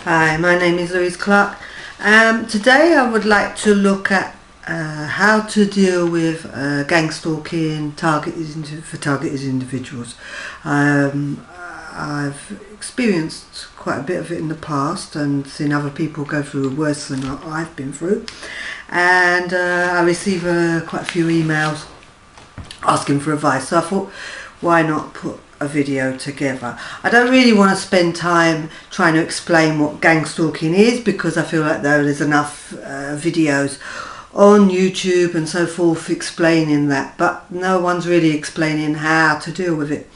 Hi, my name is Louise Clark. Today I would like to look at how to deal with gang stalking for targeted individuals. I've experienced quite a bit of it in the past and seen other people go through worse than I've been through. And I receive quite a few emails asking for advice. So I thought, why not put a video together? I don't really want to spend time trying to explain what gang stalking is, because I feel like there's enough videos on YouTube and so forth explaining that, but no one's really explaining how to deal with it.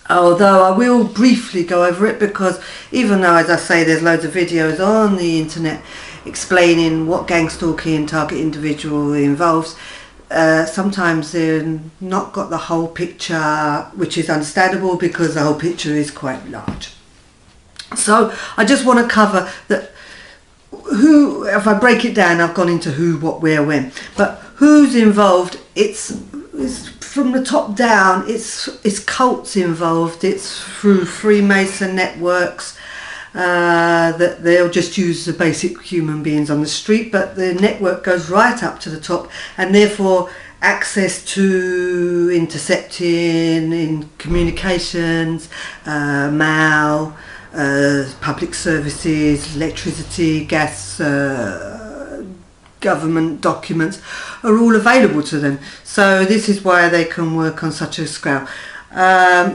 Although I will briefly go over it, because even though, as I say, there's loads of videos on the internet explaining what gang stalking target individual involves, sometimes they're not got the whole picture, which is understandable because the whole picture is quite large. So I just want to cover that. Who, if I break it down, I've gone into who, what, where, when, but who's involved? It's from the top down. It's cults involved. It's through Freemason networks. That they'll just use the basic human beings on the street, but the network goes right up to the top, and therefore access to intercepting in communications, mail, public services, electricity, gas, government documents are all available to them. So this is why they can work on such a scale.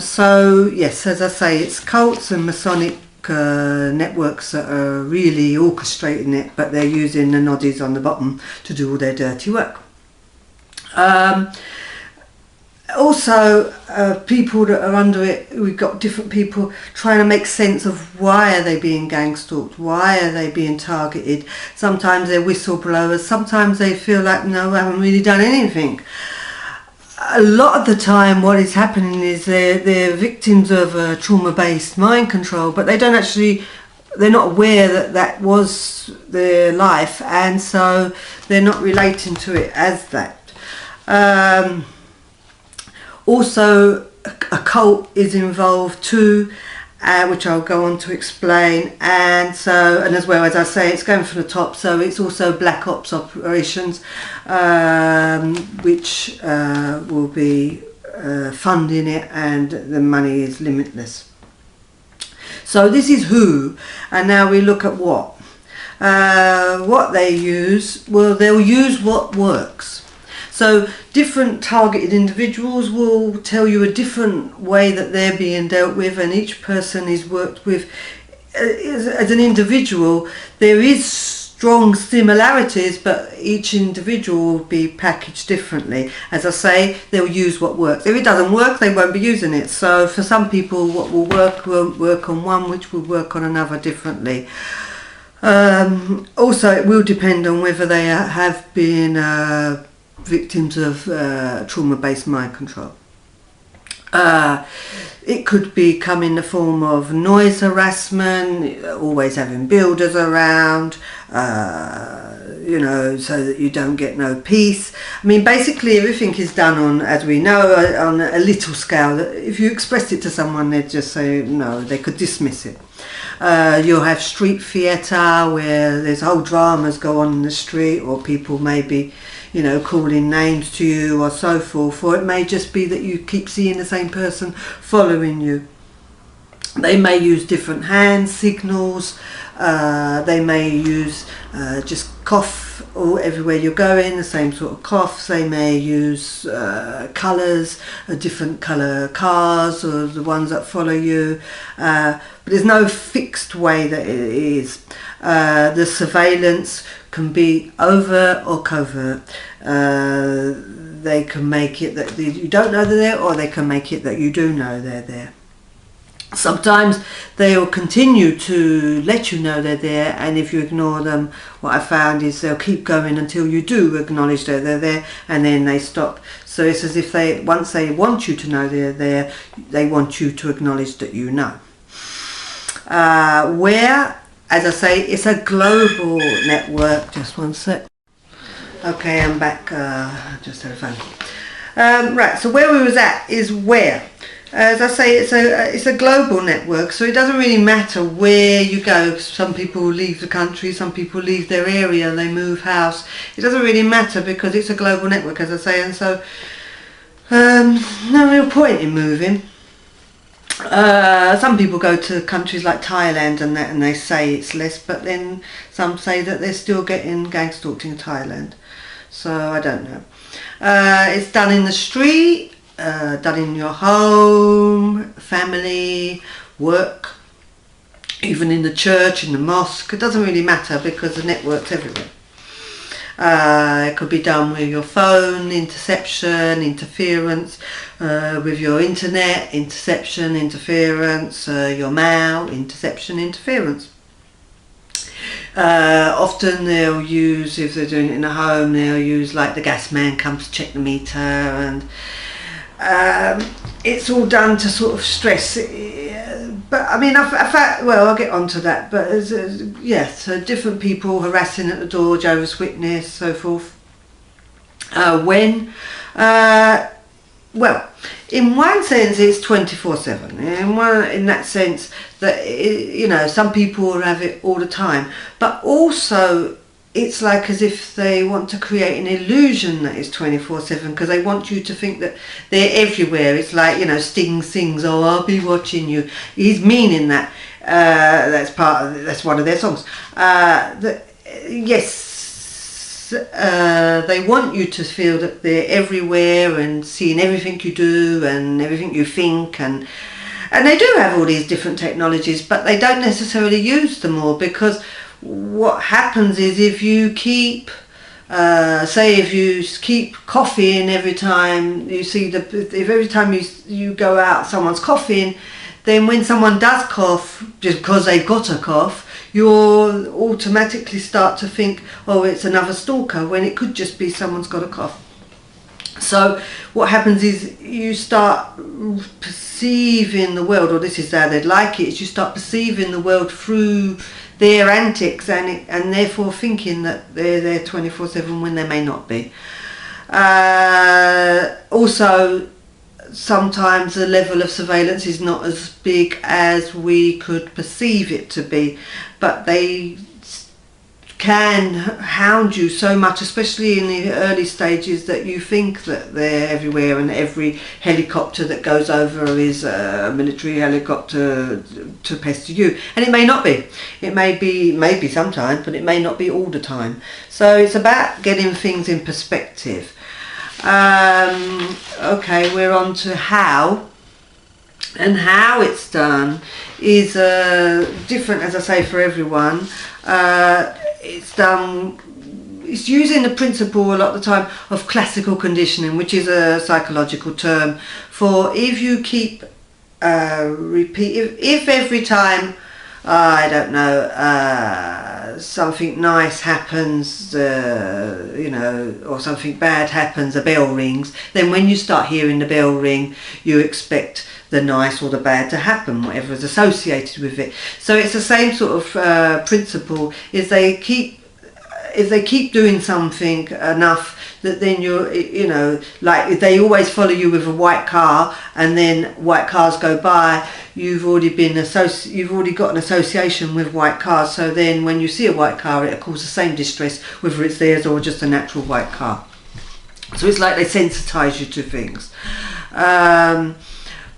So yes, as I say, it's cults and Masonic networks that are really orchestrating it, but they're using the noddies on the bottom to do all their dirty work. Also, people that are under it, we've got different people trying to make sense of why are they being gang stalked, why are they being targeted. Sometimes they're whistleblowers, sometimes they feel like, no, I haven't really done anything. A lot of the time what is happening is they're victims of trauma-based mind control, but they don't actually, they're not aware that that was their life, and so they're not relating to it as that. Also, a cult is involved too, which I'll go on to explain, and as well, as I say, it's going from the top, so it's also black ops operations, which will be funding it, and the money is limitless. So this is who, and now we look at what. What they use, well, they'll use what works. So different targeted individuals will tell you a different way that they're being dealt with, and each person is worked with as an individual. There is strong similarities, but each individual will be packaged differently. As I say, they'll use what works. If it doesn't work, they won't be using it. So for some people, what will work won't work on one, which will work on another differently. Also, it will depend on whether they have been victims of trauma-based mind control. It could come in the form of noise harassment, always having builders around, you know, so that you don't get no peace. I mean, basically everything is done on, as we know, on a little scale. If you expressed it to someone, they'd just say no, they could dismiss it. You'll have street theatre where there's whole dramas go on in the street, or people maybe, you know, calling names to you or so forth, or it may just be that you keep seeing the same person following you. They may use different hand signals, they may use just cough everywhere you're going, the same sort of coughs. They may use colours, different colour cars, or the ones that follow you, but there's no fixed way that it is. The surveillance can be overt or covert. They can make it that you don't know they're there, or they can make it that you do know they're there. Sometimes they will continue to let you know they're there, and if you ignore them, what I found is they'll keep going until you do acknowledge that they're there, and then they stop. So it's as if once they want you to know they're there, they want you to acknowledge that you know. Where, as I say, it's a global network. Just one sec. Okay, I'm back. Just had a phone. Right, so where we was at is where. As I say, it's a global network, so it doesn't really matter where you go. Some people leave the country, some people leave their area, they move house. It doesn't really matter because it's a global network, as I say, and so no real point in moving. Some people go to countries like Thailand and that, and they say it's less, but then some say that they're still getting gang stalked in Thailand. So I don't know. It's done in the street, done in your home, family, work, even in the church, in the mosque. It doesn't really matter because the network's everywhere. It could be done with your phone, interception, interference, with your internet, interception, interference, your mail, interception, interference. Often they'll use, if they're doing it in a home, they'll use like the gas man comes to check the meter, and it's all done to sort of stress. But I mean, I'll get onto that. But so different people harassing at the door, Jehovah's Witness, so forth. Well, in one sense, it's 24/7. In that sense, that some people will have it all the time, but also it's like as if they want to create an illusion that it's 24/7 because they want you to think that they're everywhere. It's like, Sting sings, "Oh, I'll be watching you." He's meaning that. That's one of their songs. They want you to feel that they're everywhere and seeing everything you do and everything you think, and they do have all these different technologies, but they don't necessarily use them all, because what happens is if you keep coughing every time you see if every time you go out someone's coughing, then when someone does cough just because they've got a cough, you'll automatically start to think, oh, it's another stalker, when it could just be someone's got a cough. So what happens is you start perceiving the world, or this is how they'd like it, is you start perceiving the world through their antics, and therefore thinking that they're there 24/7 when they may not be. Also, sometimes the level of surveillance is not as big as we could perceive it to be, but they can hound you so much, especially in the early stages, that you think that they're everywhere, and every helicopter that goes over is a military helicopter to pester you. And it may not be. It may be sometimes, but it may not be all the time. So it's about getting things in perspective. Okay, we're on to how. And how it's done is different, as I say, for everyone. It's using the principle a lot of the time of classical conditioning, which is a psychological term for if you keep if every time something nice happens, or something bad happens, a bell rings, then when you start hearing the bell ring, you expect the nice or the bad to happen, whatever is associated with it. So it's the same sort of principle. If they keep doing something enough, that then like if they always follow you with a white car, and then white cars go by, you've already got an association with white cars. So then when you see a white car, it'll cause the same distress, whether it's theirs or just a natural white car. So it's like they sensitize you to things.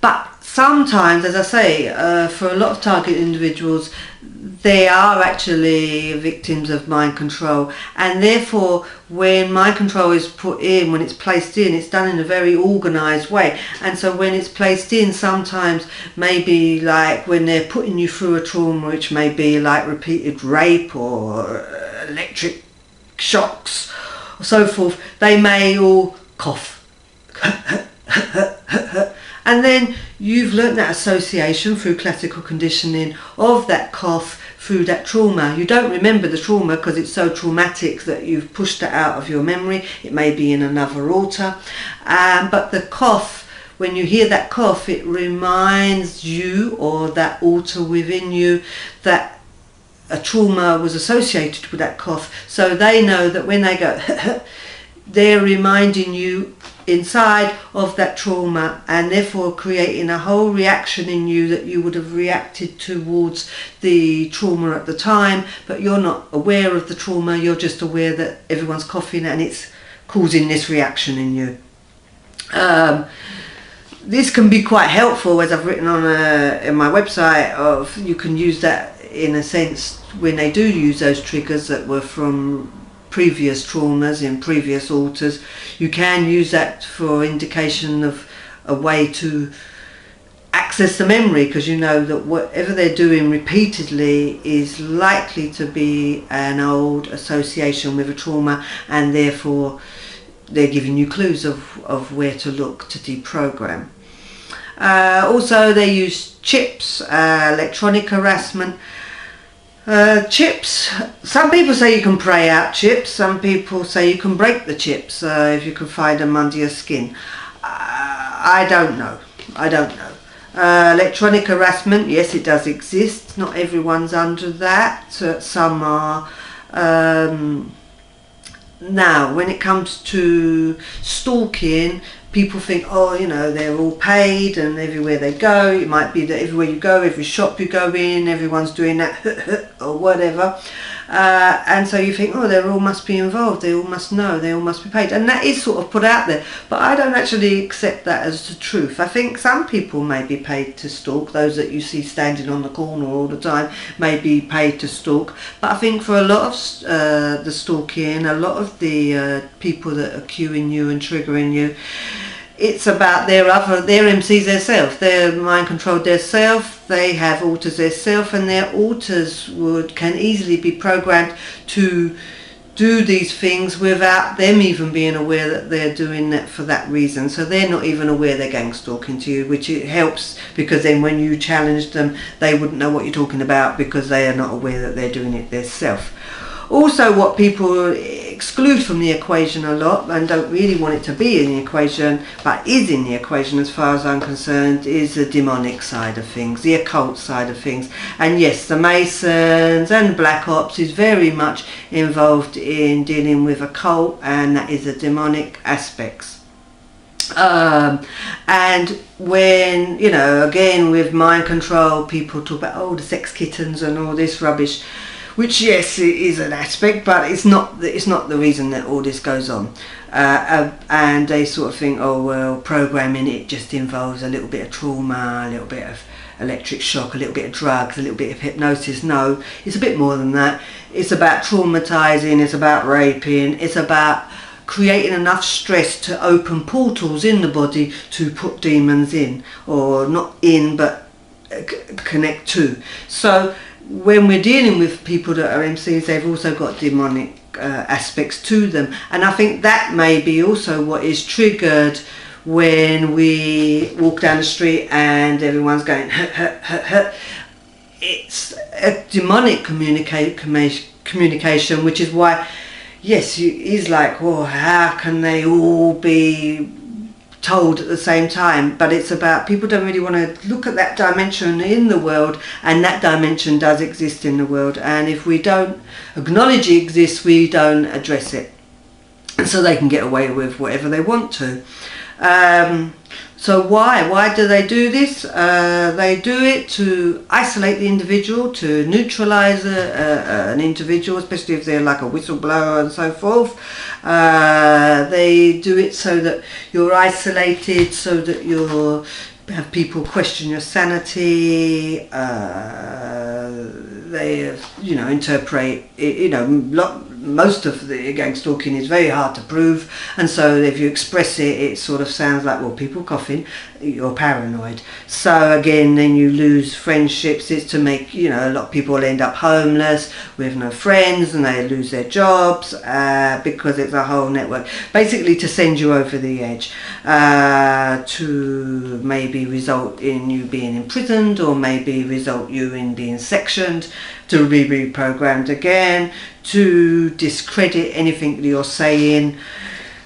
But sometimes, as I say, for a lot of target individuals, they are actually victims of mind control, and therefore when mind control is put in, when it's placed in, it's done in a very organised way. And so when it's placed in, sometimes maybe like when they're putting you through a trauma, which may be like repeated rape or electric shocks or so forth, they may all cough. And then you've learnt that association through classical conditioning of that cough through that trauma. You don't remember the trauma because it's so traumatic that you've pushed it out of your memory. It may be in another altar. But the cough, when you hear that cough, it reminds you, or that altar within you, that a trauma was associated with that cough. So they know that when they go, they're reminding you inside of that trauma, and therefore creating a whole reaction in you that you would have reacted towards the trauma at the time, but you're not aware of the trauma, you're just aware that everyone's coughing and it's causing this reaction in you. This can be quite helpful, as I've written on in my website, of you can use that in a sense when they do use those triggers that were from previous traumas in previous alters. You can use that for indication of a way to access the memory, because you know that whatever they're doing repeatedly is likely to be an old association with a trauma, and therefore they're giving you clues of where to look to deprogram. Also, they use chips, electronic harassment. Chips, some people say you can pray out chips, some people say you can break the chips if you can find them under your skin. I don't know. Electronic harassment, yes, it does exist. Not everyone's under that. Some are. Now, when it comes to stalking, people think, oh, you know, they're all paid and everywhere they go, it might be that everywhere you go, every shop you go in, everyone's doing that or whatever. And so you think, oh, they all must be involved, they all must know, they all must be paid. And that is sort of put out there. But I don't actually accept that as the truth. I think some people may be paid to stalk. Those that you see standing on the corner all the time may be paid to stalk. But I think for a lot of the stalking, a lot of the people that are cueing you and triggering you, it's about their MCs theirself. They're mind controlled theirself. They have alters theirself, and their alters can easily be programmed to do these things without them even being aware that they're doing that for that reason. So they're not even aware they're gang stalking to you, which it helps, because then when you challenge them, they wouldn't know what you're talking about because they are not aware that they're doing it themselves. Also, what people exclude from the equation a lot and don't really want it to be in the equation, but is in the equation as far as I'm concerned, is the demonic side of things, the occult side of things. And yes, the Masons and Black Ops is very much involved in dealing with occult, and that is the demonic aspects. And when, you know, again with mind control, people talk about, oh, the sex kittens and all this rubbish, which, yes, it is an aspect, but it's not the reason that all this goes on. And they sort of think, oh, well, programming, it just involves a little bit of trauma, a little bit of electric shock, a little bit of drugs, a little bit of hypnosis. No, it's a bit more than that. It's about traumatizing, it's about raping, it's about creating enough stress to open portals in the body to put demons in, or not in, but connect to. So when we're dealing with people that are MCs, they've also got demonic aspects to them, and I think that may be also what is triggered when we walk down the street and everyone's going it's a demonic communication, which is why, yes, he's like, oh, how can they all be told at the same time? But it's about, people don't really want to look at that dimension in the world, and that dimension does exist in the world, and if we don't acknowledge it exists, we don't address it, and so they can get away with whatever they want to. So why do they do this? They do it to isolate the individual, to neutralize an individual, especially if they're like a whistleblower and so forth. They do it so that you're isolated, so that you have people question your sanity. They, you know, interpret it, you know, most of the gang stalking is very hard to prove, and so if you express it, it sort of sounds like, well, people coughing, you're paranoid. So again, then you lose friendships. It's to make, you know, a lot of people end up homeless with no friends, and they lose their jobs because it's a whole network, basically to send you over the edge, to maybe result in you being imprisoned, or maybe result you in being sectioned, to be reprogrammed again, to discredit anything that you're saying.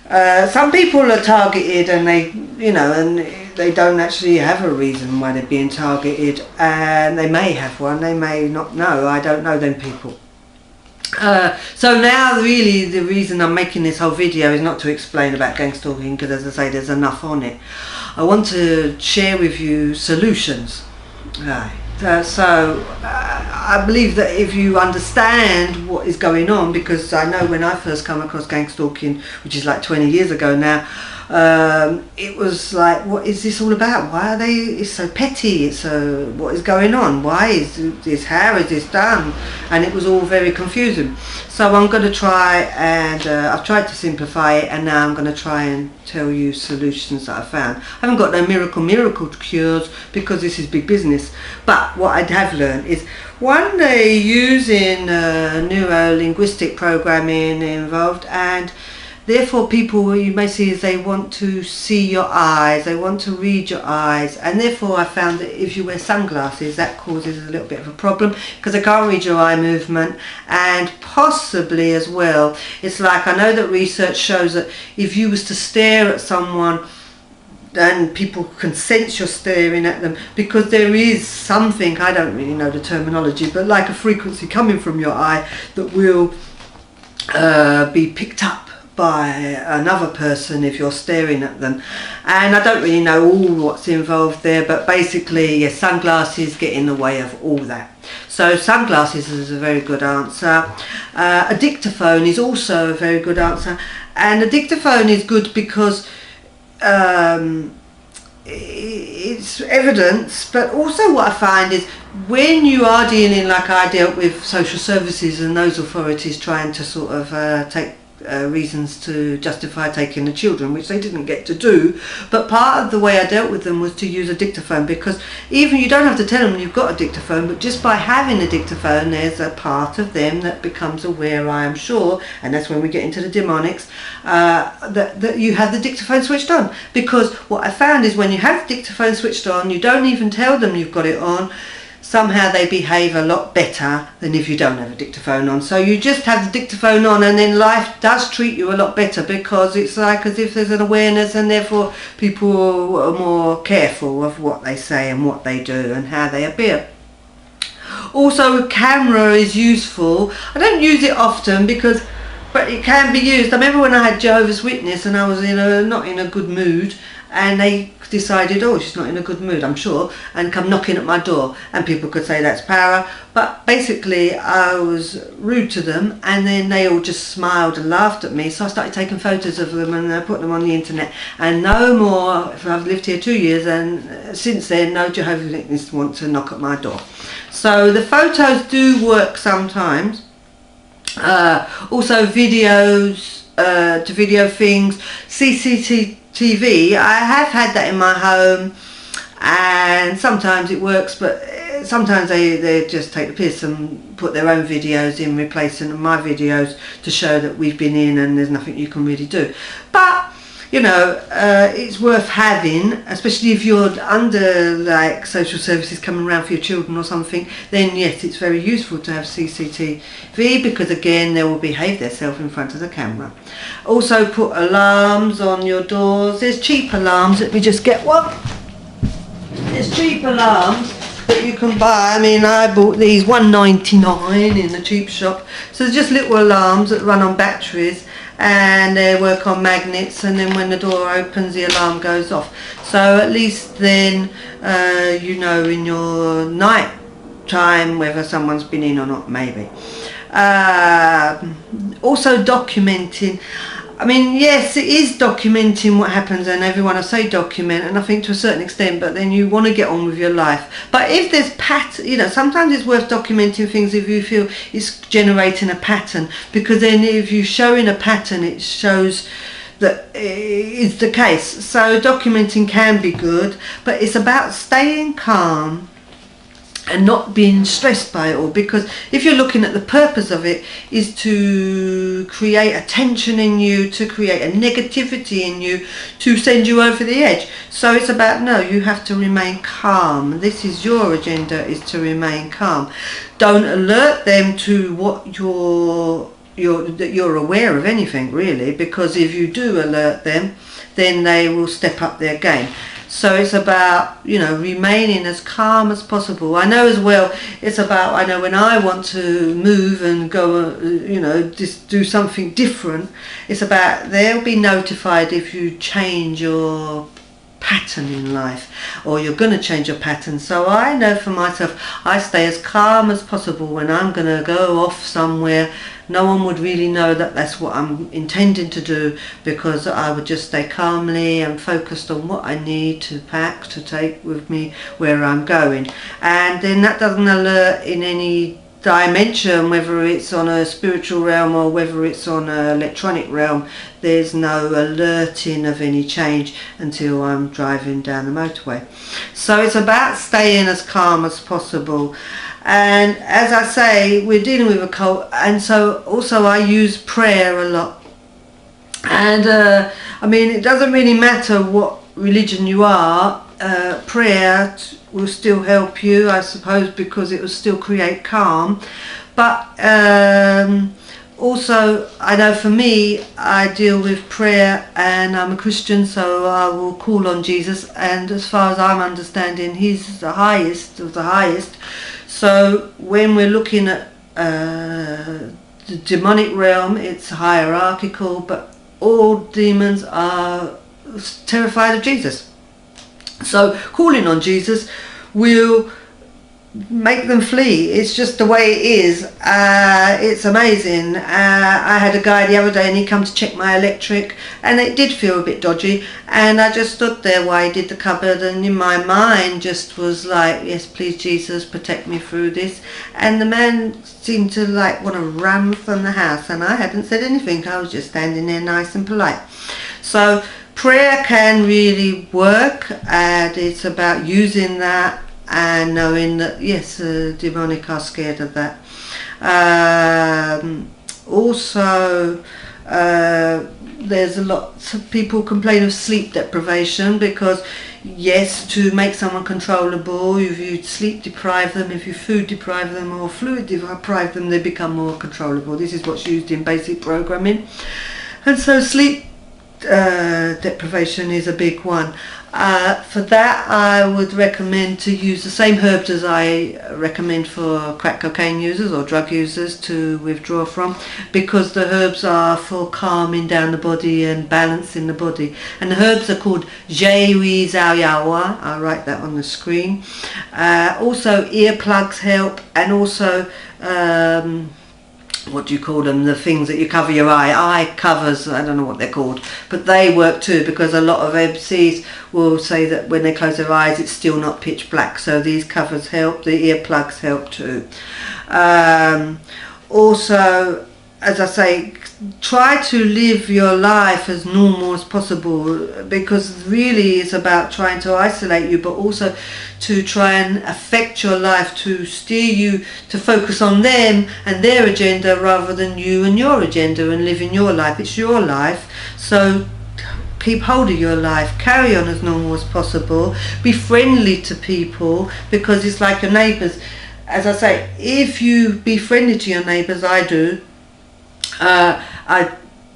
Some people are targeted, and they, you know, and they don't actually have a reason why they're being targeted, and they may have one, they may not know. I don't know them people. So now really the reason I'm making this whole video is not to explain about gang stalking, because as I say, there's enough on it. I want to share with you solutions. Right. I believe that if you understand what is going on, because I know when I first come across gang stalking, which is like 20 years ago now, it was like, what is this all about? Why are they, it's so petty, it's so, what is going on? Why is this, how is this done? And it was all very confusing. So I'm going to try and, I've tried to simplify it, and now I'm going to try and tell you solutions that I found. I haven't got no miracle cures, because this is big business. But what I have learned is, one, they're using neuro-linguistic programming involved, and therefore people, you may see, is they want to see your eyes, they want to read your eyes, and therefore I found that if you wear sunglasses, that causes a little bit of a problem, because they can't read your eye movement. And possibly as well, it's like, I know that research shows that if you was to stare at someone, and people can sense you're staring at them, because there is something, I don't really know the terminology, but like a frequency coming from your eye that will be picked up by another person if you're staring at them. And I don't really know all what's involved there, but basically, yes, sunglasses get in the way of all that. So sunglasses is a very good answer. A dictaphone is also a very good answer, and a dictaphone is good because it's evidence, but also what I find is, when you are dealing, like I dealt with social services and those authorities trying to sort of take reasons to justify taking the children, which they didn't get to do, but part of the way I dealt with them was to use a dictaphone, because even you don't have to tell them you've got a dictaphone, but just by having a dictaphone, there's a part of them that becomes aware, I am sure, and that's when we get into the demonics, that you have the dictaphone switched on. Because what I found is, when you have the dictaphone switched on, you don't even tell them you've got it on, somehow they behave a lot better than if you don't have a dictaphone on. So you just have the dictaphone on, and then life does treat you a lot better, because it's like as if there's an awareness, and therefore people are more careful of what they say and what they do and how they appear. Also, a camera is useful. I don't use it often, but it can be used. I remember when I had Jehovah's Witness and I was not in a good mood, and they decided, oh, she's not in a good mood, I'm sure, and come knocking at my door, and people could say that's power, but basically I was rude to them, and then they all just smiled and laughed at me. So I started taking photos of them and I put them on the internet, and no more, I've lived here 2 years, and since then no Jehovah's Witness want to knock at my door. So the photos do work sometimes. Also videos, to video things, CCTV, I have had that in my home, and sometimes it works, but sometimes they just take the piss and put their own videos in, replacing my videos, to show that we've been in and there's nothing you can really do. But you know, it's worth having, especially if you're under like social services coming around for your children or something. Then yes, it's very useful to have CCTV, because again, they will behave themselves in front of the camera. Also, put alarms on your doors. There's cheap alarms. Let me just get one. There's cheap alarms that you can buy. I mean, I bought these $1.99 in the cheap shop. So there's just little alarms that run on batteries, and they work on magnets, and then when the door opens, the alarm goes off. So at least then you know in your night time whether someone's been in or not, maybe. Also documenting. I mean, yes, it is documenting what happens, and everyone I say document, and I think to a certain extent, but then you want to get on with your life. But if there's sometimes it's worth documenting things if you feel it's generating a pattern, because then if you're showing a pattern, it shows that it's the case. So documenting can be good, but it's about staying calm and not being stressed by it all, because if you're looking at the purpose of it is to create a tension in you, to create a negativity in you, to send you over the edge. So it's about, no, you have to remain calm. This is your agenda, is to remain calm. Don't alert them to what that you're aware of anything, really, because if you do alert them, then they will step up their game. So it's about, remaining as calm as possible. I know as well, I know when I want to move and go, just do something different, it's about they'll be notified if you change your pattern in life, or you're going to change your pattern. So I know for myself, I stay as calm as possible when I'm going to go off somewhere. No one would really know that that's what I'm intending to do, because I would just stay calmly and focused on what I need to pack to take with me where I'm going. And then that doesn't alert in any dimension, whether it's on a spiritual realm or whether it's on an electronic realm. There's no alerting of any change until I'm driving down the motorway. So it's about staying as calm as possible. And as I say, we're dealing with a cult, and so also I use prayer a lot. And it doesn't really matter what religion you are, prayer will still help you, I suppose, because it will still create calm. But also, I know for me, I deal with prayer, and I'm a Christian, so I will call on Jesus, and as far as I'm understanding, he's the highest of the highest. So when we're looking at the demonic realm, it's hierarchical, but all demons are terrified of Jesus. So calling on Jesus will make them flee. It's just the way it is. It's amazing. I had a guy the other day, and he come to check my electric, and it did feel a bit dodgy, and I just stood there while he did the cupboard, and in my mind just was like, yes, please Jesus, protect me through this. And the man seemed to want to run from the house, and I hadn't said anything. I was just standing there nice and polite. So prayer can really work, and it's about using that and knowing that, yes, demonic are scared of that. Also, there's a lot of people complain of sleep deprivation, because yes, to make someone controllable, if you sleep deprive them, if you food deprive them or fluid deprive them, they become more controllable. This is what's used in basic programming. And so sleep deprivation is a big one. For that, I would recommend to use the same herbs as I recommend for crack cocaine users or drug users to withdraw from, because the herbs are for calming down the body and balancing the body. And the herbs are called Jewi Zao Yawa. I'll write that on the screen. Also, earplugs help, and also what do you call them, the things that you cover your eye covers, I don't know what they're called, but they work too, because a lot of MCs will say that when they close their eyes it's still not pitch black, so these covers help. The earplugs help too. Also, as I say, try to live your life as normal as possible, because really it's about trying to isolate you, but also to try and affect your life, to steer you to focus on them and their agenda rather than you and your agenda, and living your life. It's your life, so keep hold of your life, carry on as normal as possible, be friendly to people, because it's like your neighbours. As I say, if you be friendly to your neighbours, I do,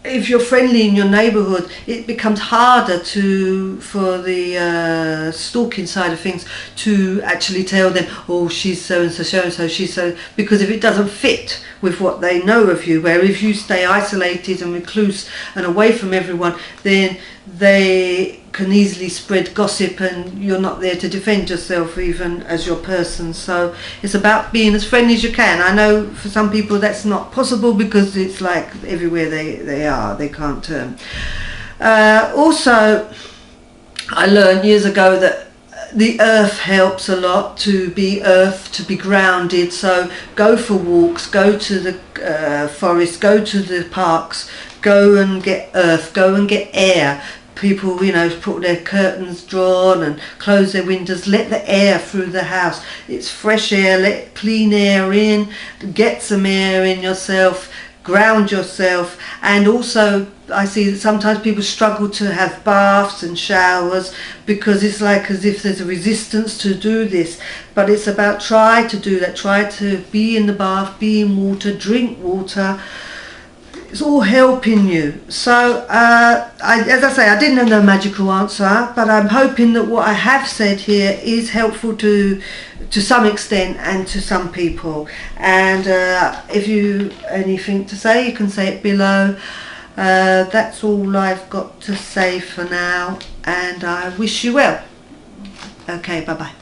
if you're friendly in your neighbourhood, it becomes harder for the stalking side of things to actually tell them, oh, she's so and so, she's so, because if it doesn't fit with what they know of you, where if you stay isolated and recluse and away from everyone, then they can easily spread gossip, and you're not there to defend yourself even as your person. So it's about being as friendly as you can. I know for some people that's not possible, because it's like everywhere they can't turn. Also, I learned years ago that the earth helps a lot, to be grounded. So go for walks, go to the forest, go to the parks, go and get earth, go and get air. People, put their curtains drawn and close their windows, let the air through the house. It's fresh air, let clean air in, get some air in yourself, ground yourself. And also, I see that sometimes people struggle to have baths and showers, because it's like as if there's a resistance to do this. But it's about try to do that, try to be in the bath, be in water, drink water. it's all helping you. So as I say, I didn't have no magical answer, but I'm hoping that what I have said here is helpful to some extent and to some people. And if you anything to say, you can say it below. That's all I've got to say for now, and I wish you well. Okay, bye bye.